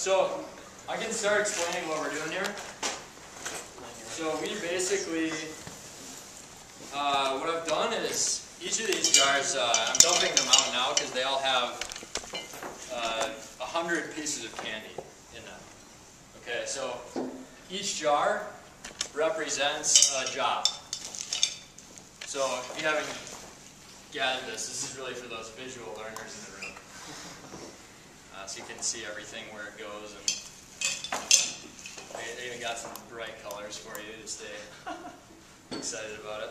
So I can start explaining what we're doing here. So we basically, what I've done is each of these jars, I'm dumping them out now because they all have 100 pieces of candy in them. Okay, so each jar represents a job. So if you haven't gathered this is really for those visual learners in the room. So you can see everything where it goes, and I even got some bright colors for you to stay excited about it.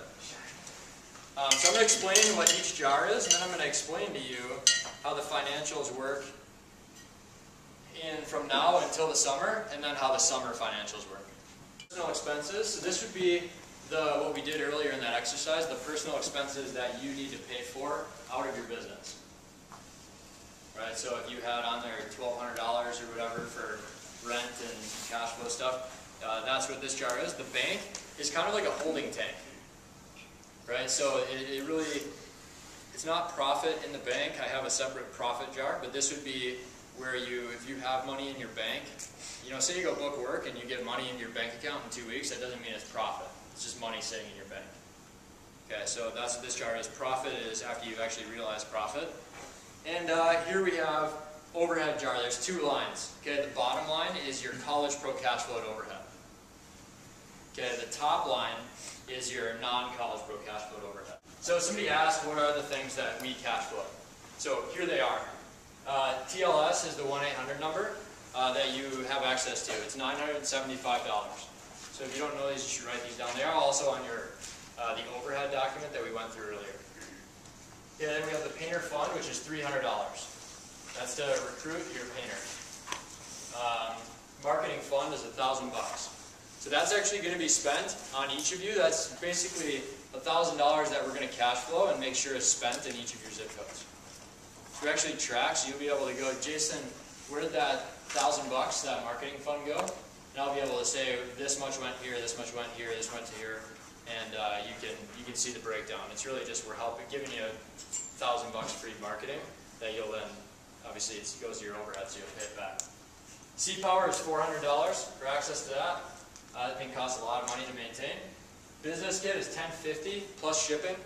So I'm going to explain what each jar is, and then I'm going to explain to you how the financials work from now until the summer, and then how the summer financials work. Personal expenses. So this would be what we did earlier in that exercise, the personal expenses that you need to pay for out of your business. Right? So if you had on there $1,200 or whatever for rent and cash flow stuff, that's what this jar is. The bank is kind of like a holding tank. Right? So it really, it's not profit in the bank. I have a separate profit jar, but this would be where if you have money in your bank, say you go book work and you get money in your bank account in 2 weeks, that doesn't mean it's profit. It's just money sitting in your bank. Okay, so that's what this jar is. Profit is after you've actually realized profit. And here we have overhead jar. There's two lines. Okay, the bottom line is your college pro cash flow at overhead. Okay, the top line is your non-college pro cash flow at overhead. So somebody asked, what are the things that we cash flow? So here they are. TLS is the 1-800 number that you have access to. It's $975. So if you don't know these, you should write these down. They are also on your the overhead document that we went through earlier. Yeah, then we have the painter fund, which is $300. That's to recruit your painter. Marketing fund is $1,000. So that's actually going to be spent on each of you. That's basically $1,000 that we're going to cash flow and make sure is spent in each of your zip codes. So we actually track, so you'll be able to go, Jason, where did that $1,000, that marketing fund go? And I'll be able to say this much went here, this much went here, this went to here, and you can see the breakdown. It's really just we're giving you $1,000 free marketing that you'll then obviously it goes to your overhead, so you'll pay it back. C-Power is $400 for access to that. That thing costs a lot of money to maintain. Business Kit is $1050 plus shipping.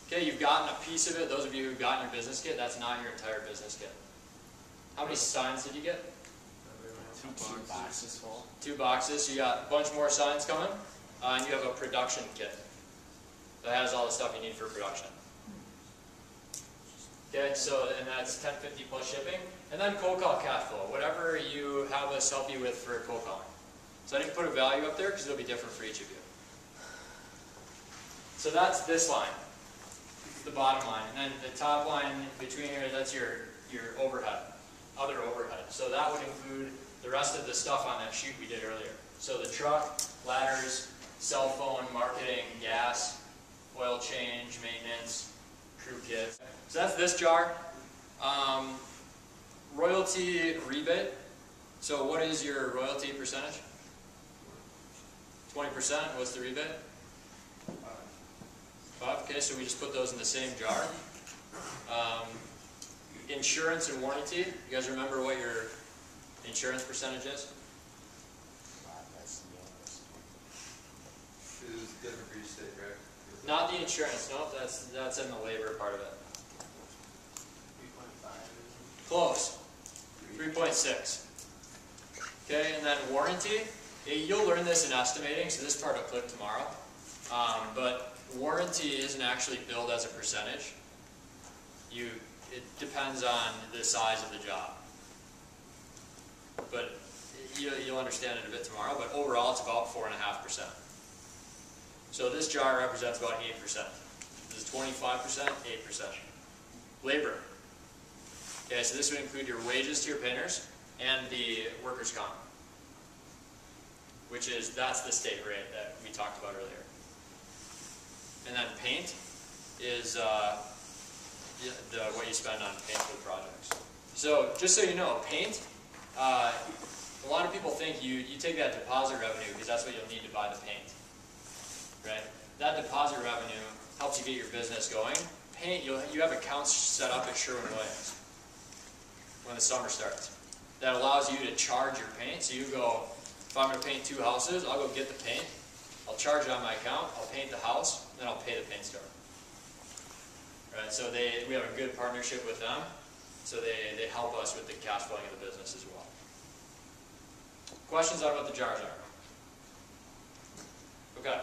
Okay, you've gotten a piece of it. Those of you who've gotten your business kit, that's not your entire business kit. How many signs did you get? 2 boxes full. 2 boxes. So you got a bunch more signs coming. And you have a production kit that has all the stuff you need for production. Okay, so and that's $1050 plus shipping. And then cold call cash flow, whatever you have us help you with for cold calling. So I didn't put a value up there because it'll be different for each of you. So that's this line, the bottom line. And then the top line between here, that's your overhead, other overhead. So that would include the rest of the stuff on that sheet we did earlier. So the truck, ladders, cell phone, marketing, gas, oil change, maintenance, crew kit. So that's this jar. Royalty rebate. So what is your royalty percentage? 20%. What's the rebate? 5. Okay, so we just put those in the same jar. Insurance and warranty. You guys remember what your insurance percentage is? Is different for each state, right? Not the insurance. Nope, that's in the labor part of it. 3.5. Close. 3.6. Okay, and then warranty. You'll learn this in estimating, so this part will click tomorrow. But warranty isn't actually billed as a percentage. It depends on the size of the job. But you'll understand it a bit tomorrow. But overall, it's about 4.5%. So this jar represents about 8%. This is 25%, 8%. Labor. Okay, so this would include your wages to your painters and the workers' comp, which is, that's the state rate that we talked about earlier. And then paint is what you spend on paint for the projects. So just so you know, paint, a lot of people think you take that deposit revenue because that's what you'll need to buy the paint. Right? That deposit revenue helps you get your business going. Paint, you have accounts set up at Sherwin-Williams when the summer starts. that allows you to charge your paint. So you go, if I'm going to paint 2 houses, I'll go get the paint, I'll charge it on my account, I'll paint the house, and then I'll pay the paint store. Right, so we have a good partnership with them, so they help us with the cash flowing of the business as well. Questions on what the jars are? Okay,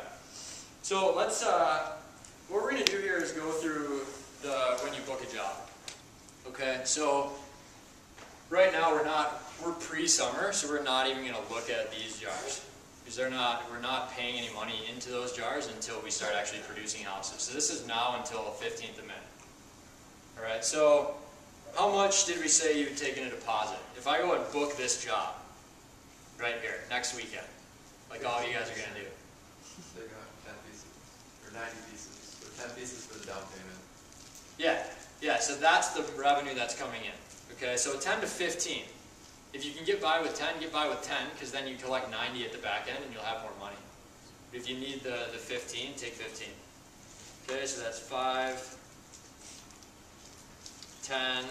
so let's, what we're going to do here is go through when you book a job. Okay, so right now we're pre-summer, so we're not even going to look at these jars. Because we're not paying any money into those jars until we start actually producing houses. So this is now until 15th of May. Alright, so how much did we say you would take in a deposit? If I go and book this job, right here, next weekend, like all you guys are going to do. They got 10 pieces, or 90 pieces, so 10 pieces for the down payment. Yeah, so that's the revenue that's coming in. Okay, so 10 to 15. If you can get by with 10, get by with 10, because then you collect 90 at the back end and you'll have more money. But if you need the 15, take 15. Okay, so that's 5, 10,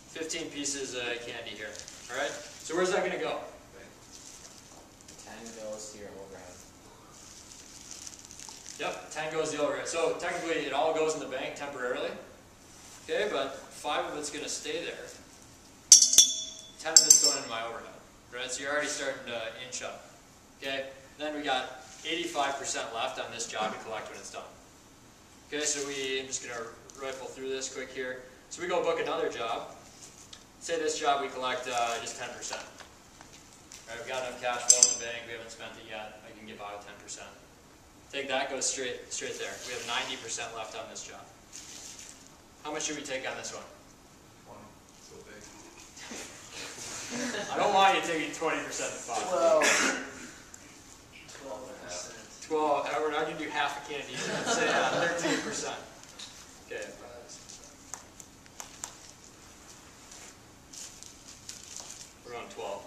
15 pieces of candy here. Alright, so where's that going to go? 10 goes to your overhead. Yep, 10 goes to the overhead. So technically it all goes in the bank temporarily. Okay, but 5 of it's going to stay there. 10 of it's going into my overhead. Right, so you're already starting to inch up. Okay, then we got 85% left on this job to collect when it's done. Okay, so I'm just going to rifle through this quick here. So we go book another job. Say this job we collect just 10%. Right, we've got enough cash flow in the bank, we haven't spent it yet, I can get by with 10%. Take that, goes straight there. We have 90% left on this job. How much should we take on this one? 20, so big. I don't want you taking 20% of 5. 12, we're not going to do half a candy. Let's say 13%. Okay. We're on 12.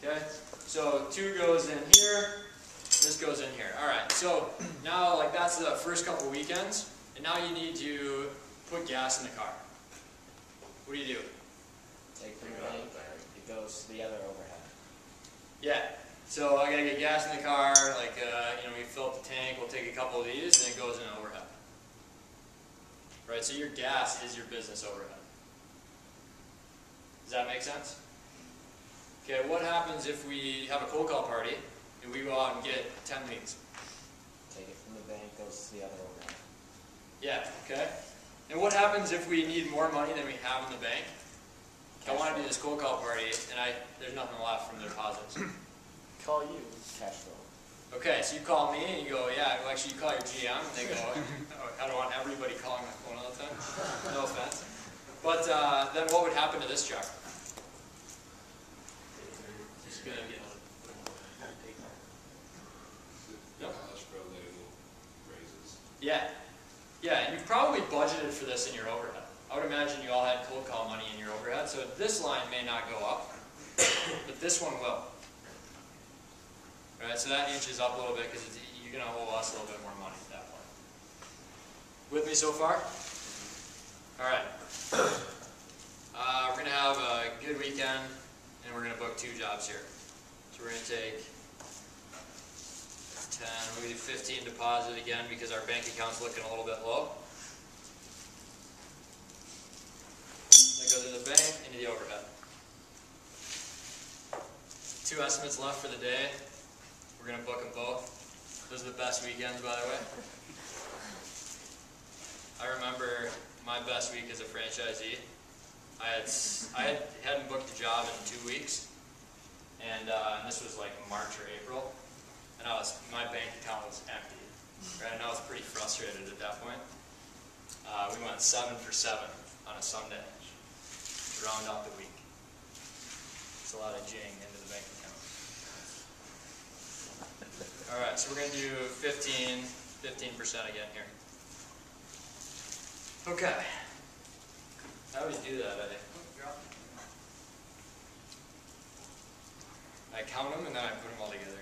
Okay, so 2 goes in here, this goes in here. Alright, so now like that's the first couple weekends, and now you need to put gas in the car. What do you do? Take from the bank, it goes to the other overhead. Yeah, so I gotta get gas in the car, like, we fill up the tank, we'll take a couple of these, and it goes in overhead. Right, so your gas is your business overhead. Does that make sense? Okay, what happens if we have a cold call party, and we go out and get 10 leads? Take it from the bank, goes to the other overhead. Yeah, okay. And what happens if we need more money than we have in the bank? I want to do this cold call party, and there's nothing left from the deposits. Call you. Cash flow. Okay, so you call me, and you go, yeah, well, actually you call your GM, and they go, I don't want everybody calling my phone all the time. No offense. But then what would happen to this jar? It's going to get... Yep. Yeah. Yeah, and you've probably budgeted for this in your overhead. I would imagine you all had cold call money in your overhead, so this line may not go up, but this one will. Right, so that inches up a little bit because you're going to owe us a little bit more money at that point. With me so far? All right. We're going to have a good weekend, and we're going to book 2 jobs here. So we're going to take 10, we're going to do 15 deposit again because our bank account's looking a little bit low. That goes into the bank, into the overhead. 2 estimates left for the day. We're going to book them both. Those are the best weekends, by the way. I remember my best week as a franchisee. I hadn't booked a job in 2 weeks, and this was like March or April, and my bank account was empty. Right, and I was pretty frustrated at that point. We went 7 for 7 on a Sunday to round out the week. It's a lot of jing into the bank account. All right, so we're going to do 15% again here. Okay. I always do that. I count them and then I put them all together.